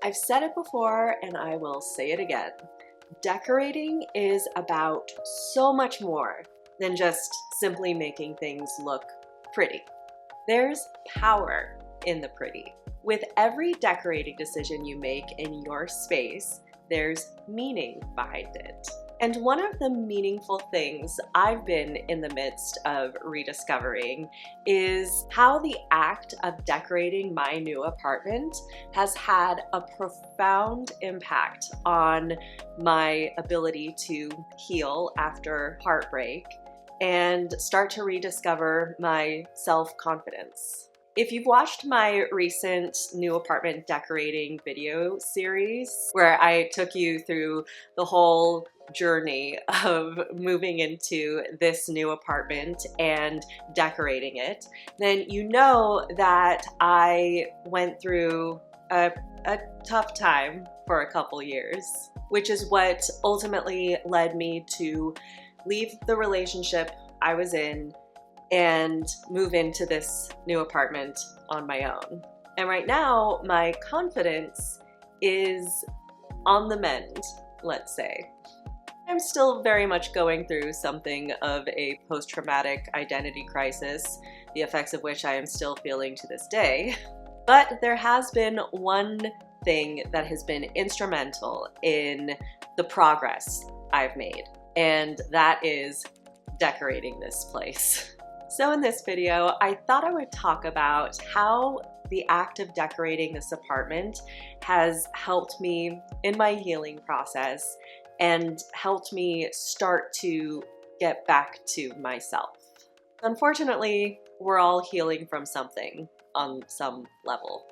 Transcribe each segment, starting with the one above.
I've said it before and I will say it again. Decorating is about so much more than just simply making things look pretty. There's power in the pretty. With every decorating decision you make in your space, there's meaning behind it. And one of the meaningful things I've been in the midst of rediscovering is how the act of decorating my new apartment has had a profound impact on my ability to heal after heartbreak and start to rediscover my self-confidence. If you've watched my recent new apartment decorating video series, where I took you through the whole journey of moving into this new apartment and decorating it, then you know that I went through a tough time for a couple years, which is what ultimately led me to leave the relationship I was in and move into this new apartment on my own. And right now, my confidence is on the mend, let's say. I'm still very much going through something of a post-traumatic identity crisis, the effects of which I am still feeling to this day. But there has been one thing that has been instrumental in the progress I've made, and that is decorating this place. So in this video, I thought I would talk about how the act of decorating this apartment has helped me in my healing process and helped me start to get back to myself. Unfortunately, we're all healing from something on some level.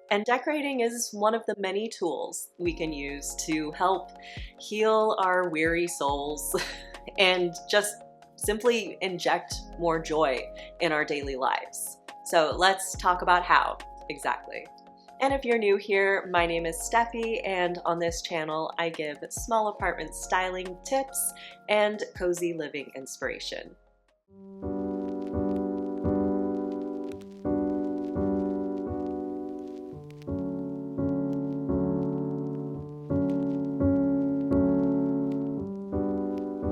And decorating is one of the many tools we can use to help heal our weary souls and just simply inject more joy in our daily lives. So let's talk about how exactly. And if you're new here, my name is Steffi, and on this channel I give small apartment styling tips and cozy living inspiration.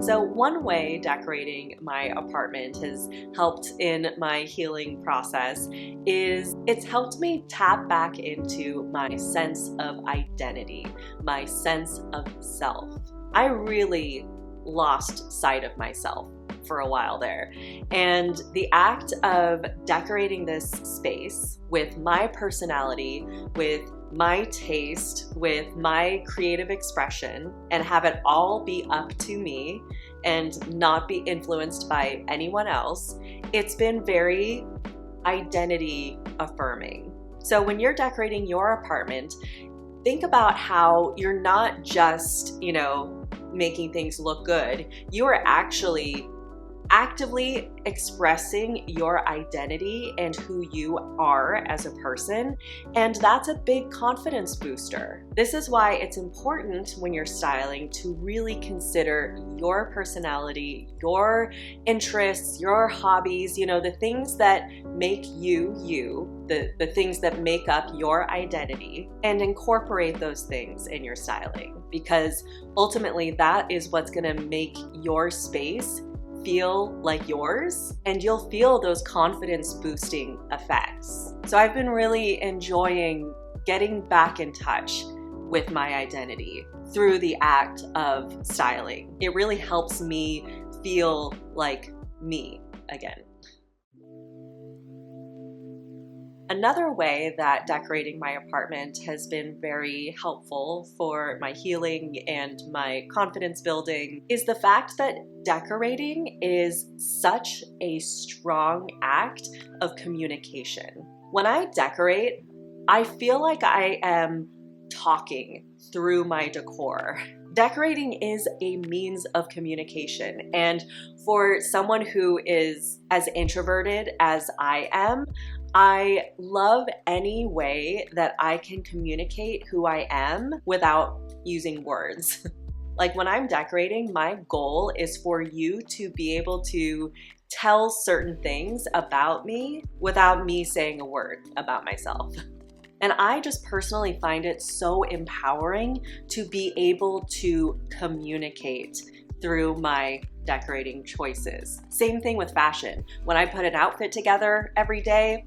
So one way decorating my apartment has helped in my healing process is it's helped me tap back into my sense of identity, my sense of self. I really lost sight of myself for a while there. And the act of decorating this space with my personality, with my taste, with my creative expression, and have it all be up to me and not be influenced by anyone else, it's been very identity affirming. So when you're decorating your apartment, think about how you're not just, making things look good. You are actually actively expressing your identity and who you are as a person, and that's a big confidence booster. This is why it's important when you're styling to really consider your personality, your interests, your hobbies, the things that make you you, the things that make up your identity, and incorporate those things in your styling, because ultimately that is what's going to make your space feel like yours, and you'll feel those confidence boosting effects. So I've been really enjoying getting back in touch with my identity through the act of styling. It really helps me feel like me again. Another way that decorating my apartment has been very helpful for my healing and my confidence building is the fact that decorating is such a strong act of communication. When I decorate, I feel like I am talking through my decor. Decorating is a means of communication, and for someone who is as introverted as I am, I love any way that I can communicate who I am without using words. Like when I'm decorating, my goal is for you to be able to tell certain things about me without me saying a word about myself. And I just personally find it so empowering to be able to communicate through my decorating choices. Same thing with fashion. When I put an outfit together every day,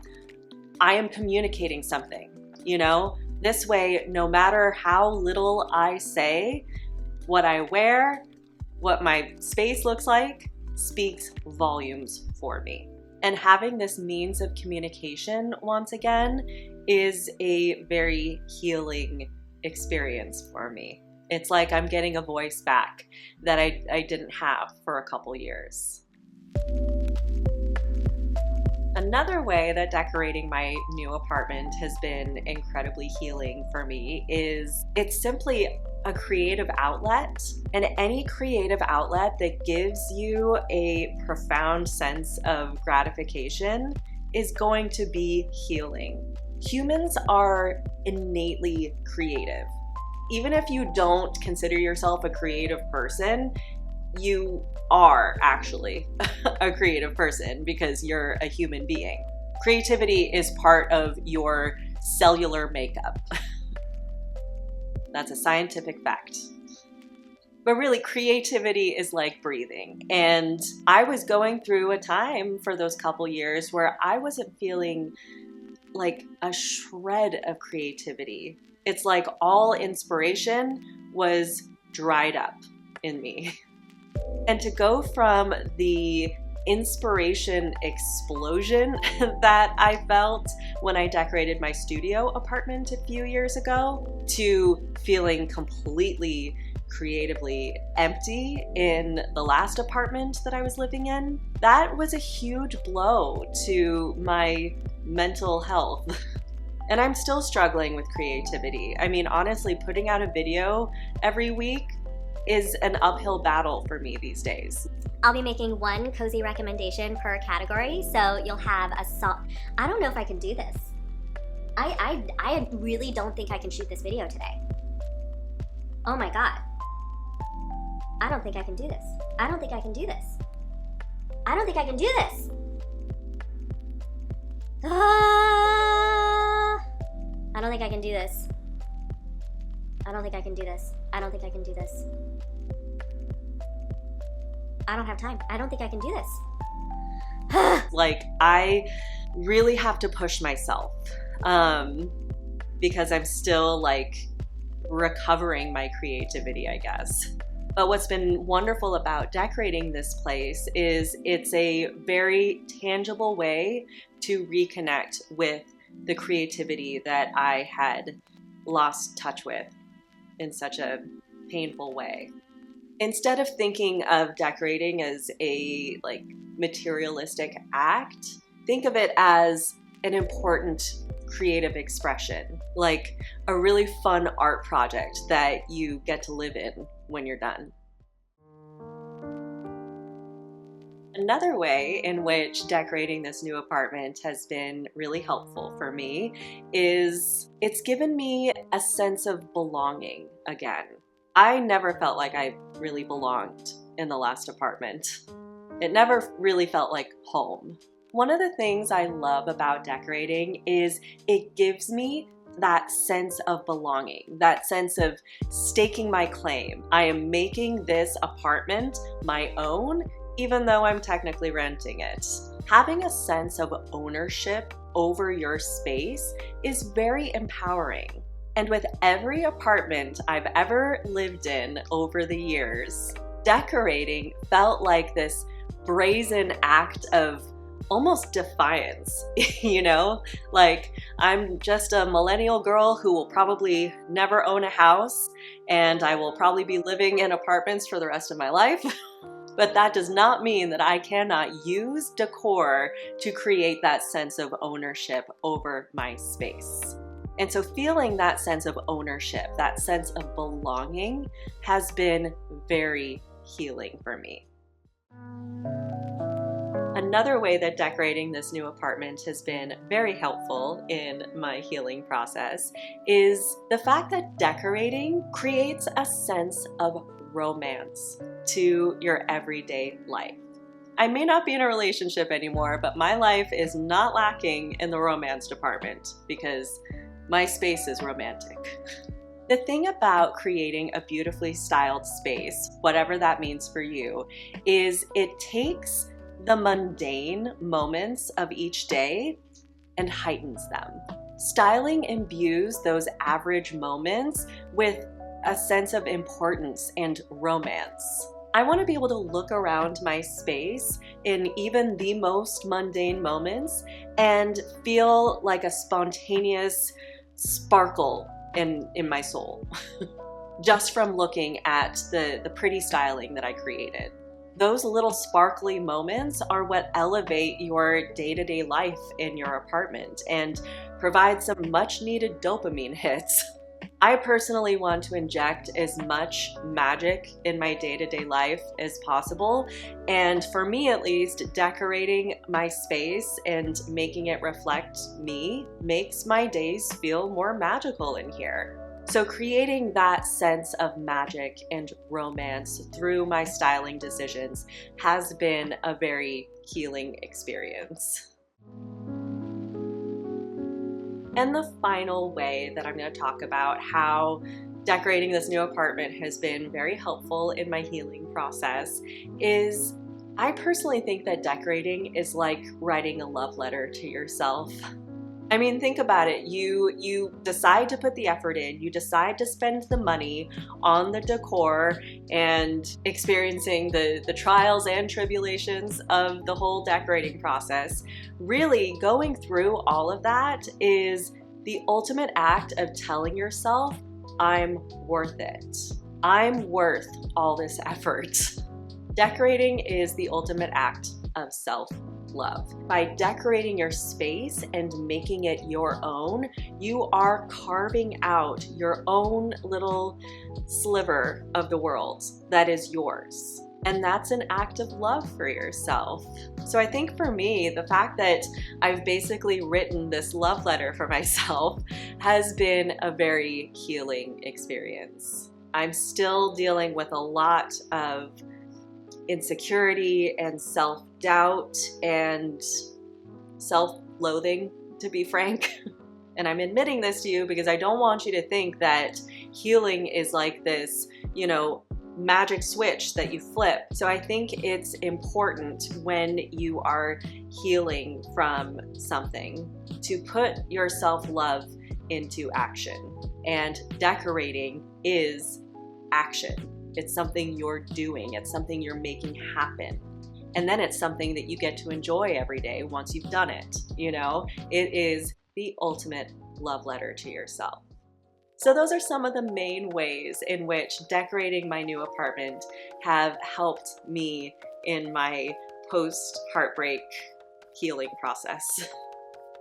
I am communicating something, you know? This way, no matter how little I say, what I wear, what my space looks like, speaks volumes for me. And having this means of communication, once again, is a very healing experience for me. It's like I'm getting a voice back that I didn't have for a couple years. Another way that decorating my new apartment has been incredibly healing for me is it's simply a creative outlet, and any creative outlet that gives you a profound sense of gratification is going to be healing. Humans are innately creative. Even if you don't consider yourself a creative person, you are actually a creative person because you're a human being. Creativity is part of your cellular makeup. That's a scientific fact. But really, creativity is like breathing. And I was going through a time for those couple years where I wasn't feeling like a shred of creativity. It's like all inspiration was dried up in me. And to go from the inspiration explosion that I felt when I decorated my studio apartment a few years ago to feeling completely creatively empty in the last apartment that I was living in, that was a huge blow to my mental health. And I'm still struggling with creativity. I mean, honestly, putting out a video every week is an uphill battle for me these days. I'll be making one cozy recommendation per category, so you'll have a I don't know if I can do this. I really don't think I can shoot this video today. Oh my god. I don't think I can do this. I don't think I can do this. I don't think I can do this. I don't think I can do this. I don't think I can do this. I don't think I can do this. I don't have time. I don't think I can do this. Like, I really have to push myself because I'm still like recovering my creativity, I guess. But what's been wonderful about decorating this place is it's a very tangible way to reconnect with the creativity that I had lost touch with in such a painful way. Instead of thinking of decorating as a materialistic act, think of it as an important creative expression, like a really fun art project that you get to live in when you're done. Another way in which decorating this new apartment has been really helpful for me is it's given me a sense of belonging again. I never felt like I really belonged in the last apartment. It never really felt like home. One of the things I love about decorating is it gives me that sense of belonging, that sense of staking my claim. I am making this apartment my own, even though I'm technically renting it. Having a sense of ownership over your space is very empowering. And with every apartment I've ever lived in over the years, decorating felt like this brazen act of almost defiance, you know? Like, I'm just a millennial girl who will probably never own a house, and I will probably be living in apartments for the rest of my life. But that does not mean that I cannot use decor to create that sense of ownership over my space. And so feeling that sense of ownership, that sense of belonging, has been very healing for me. Another way that decorating this new apartment has been very helpful in my healing process is the fact that decorating creates a sense of romance to your everyday life. I may not be in a relationship anymore, but my life is not lacking in the romance department because My space is romantic. The thing about creating a beautifully styled space, whatever that means for you, is it takes the mundane moments of each day and heightens them. Styling imbues those average moments with a sense of importance and romance. I want to be able to look around my space in even the most mundane moments and feel like a spontaneous sparkle in my soul just from looking at the pretty styling that I created. Those little sparkly moments are what elevate your day-to-day life in your apartment and provide some much needed dopamine hits. I personally want to inject as much magic in my day-to-day life as possible, and for me at least, decorating my space and making it reflect me makes my days feel more magical in here. So creating that sense of magic and romance through my styling decisions has been a very healing experience. And the final way that I'm going to talk about how decorating this new apartment has been very helpful in my healing process is I personally think that decorating is like writing a love letter to yourself. I mean, think about it. You decide to put the effort in, you decide to spend the money on the decor and experiencing the trials and tribulations of the whole decorating process. Really, going through all of that is the ultimate act of telling yourself, I'm worth it. I'm worth all this effort. Decorating is the ultimate act of self-love. By decorating your space and making it your own, you are carving out your own little sliver of the world that is yours. And that's an act of love for yourself. So I think for me, the fact that I've basically written this love letter for myself has been a very healing experience. I'm still dealing with a lot of insecurity and self-doubt and self-loathing, to be frank. And I'm admitting this to you because I don't want you to think that healing is like this, magic switch that you flip. So I think it's important when you are healing from something to put your self-love into action. And decorating is action. It's something you're doing. It's something you're making happen. And then it's something that you get to enjoy every day once you've done it. It is the ultimate love letter to yourself. So those are some of the main ways in which decorating my new apartment have helped me in my post-heartbreak healing process.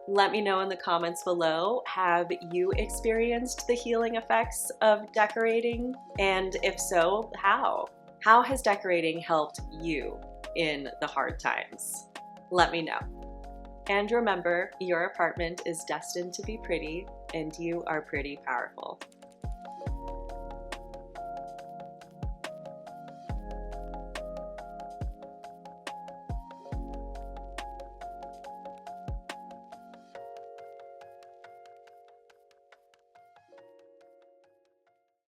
Let me know in the comments below, have you experienced the healing effects of decorating? And if so, how? How has decorating helped you in the hard times? Let me know. And remember, your apartment is destined to be pretty, and you are pretty powerful.